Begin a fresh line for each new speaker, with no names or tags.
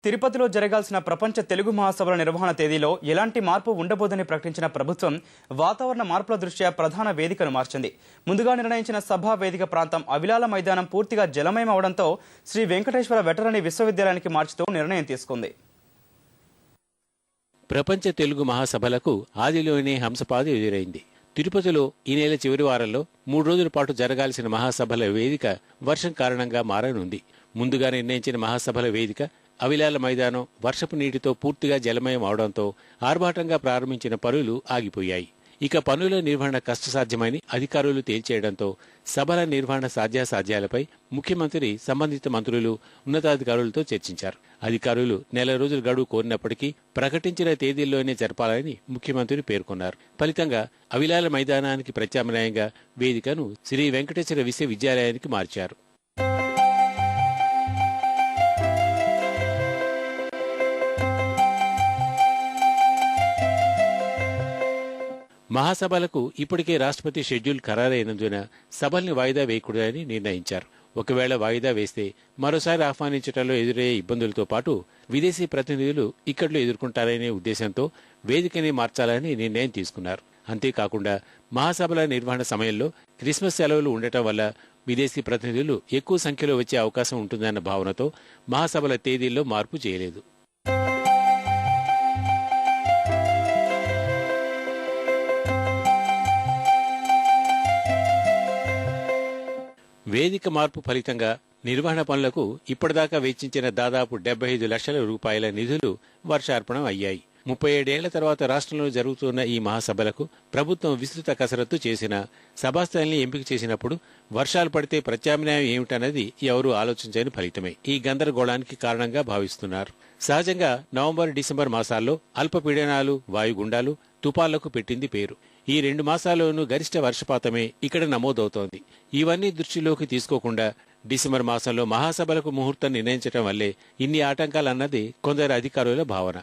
తిరుపతిలో జరగాల్సిన ప్రపంచ తెలుగు మహాసభల నిర్వహణ తేదీలో ఎలాంటి మార్పు ఉండబోదని ప్రకటించిన ప్రభుత్వం వాతావరణ మార్పుల దృష్ట్యా ప్రధాన వేదికను మార్చింది. ముందుగా నిర్ణయించిన సభా వేదిక ప్రాంతం అవిలాల మైదానం పూర్తిగా జలమయం అవడంతో శ్రీ వెంకటేశ్వర వెటరనరీ విశ్వవిద్యాలయానికి మార్చుతూ నిర్ణయం తీసుకుంది.
ప్రపంచ తెలుగు మహాసభలకు ఆదిలోనే హంసపాద ఎదురైంది. తిరుపతిలో ఈ నెల చివరి వారంలో 3 రోజుల పాటు జరగాల్సిన మహాసభల వేదిక వర్షం కారణంగా మారనుంది. ముందుగా నిర్ణయించిన మహాసభల వేదిక అవిలాల మైదానం వర్షపు నీటితో పూర్తిగా జలమయం అవడంతో ఆర్భాటంగా ప్రారంభించిన పనులు ఆగిపోయాయి. ఇక పనుల నిర్వహణ కష్టసాధ్యమని అధికారులు తేల్చేయడంతో సభల నిర్వహణ సాధ్యాసాధ్యాలపై ముఖ్యమంత్రి సంబంధిత మంత్రులు ఉన్నతాధికారులతో చర్చించారు. అధికారులు నెల రోజుల గడువు కోరినప్పటికీ ప్రకటించిన తేదీల్లోనే జరపాలని ముఖ్యమంత్రి పేర్కొన్నారు. ఫలితంగా అవిలాల మైదానానికి ప్రత్యామ్నాయంగా వేదికను శ్రీ వెంకటేశ్వర విశ్వవిద్యాలయానికి మార్చారు. మహాసభలకు ఇప్పటికే రాష్ట్రపతి షెడ్యూల్ ఖరారైనందున సభల్ని వాయిదా వేయకూడదని నిర్ణయించారు. ఒకవేళ వాయిదా వేస్తే మరోసారి ఆహ్వానించడంలో ఎదురయ్యే ఇబ్బందులతో పాటు విదేశీ ప్రతినిధులు ఇక్కట్లు ఎదుర్కొంటారనే ఉద్దేశంతో వేదికని మార్చాలని నిర్ణయం తీసుకున్నారు. అంతేకాకుండా మహాసభల నిర్వహణ సమయంలో క్రిస్మస్ సెలవులు ఉండటం వల్ల విదేశీ ప్రతినిధులు ఎక్కువ సంఖ్యలో వచ్చే అవకాశం ఉంటుందన్న భావనతో మహాసభల తేదీల్లో మార్పు చేయలేదు. వేదిక మార్పు ఫలితంగా నిర్వహణ పనులకు ఇప్పటిదాకా వెచ్చించిన దాదాపు 75 లక్షల రూపాయల నిధులు వర్షార్పణం అయ్యాయి. 37 ఏళ్ల తర్వాత రాష్ట్రంలో జరుగుతున్న ఈ మహాసభలకు ప్రభుత్వం విస్తృత కసరత్తు చేసిన సభాస్థలిని ఎంపిక చేసినప్పుడు వర్షాలు పడితే ప్రత్యామ్నాయం ఏమిటన్నది ఎవరూ ఆలోచించని ఫలితమే ఈ గందరగోళానికి కారణంగా భావిస్తున్నారు. సహజంగా నవంబర్, డిసెంబర్ మాసాల్లో అల్పపీడనాలు, వాయుగుండాలు, తుపాన్లకు పెట్టింది పేరు. ఈ 2 మాసాల్లోనూ గరిష్ట వర్షపాతమే ఇక్కడ నమోదవుతోంది. ఇవన్నీ దృష్టిలోకి తీసుకోకుండా డిసెంబర్ మాసంలో మహాసభలకు ముహూర్తం నిర్ణయించడం వల్లే ఇన్ని ఆటంకాలన్నది కొందరు అధికారుల భావన.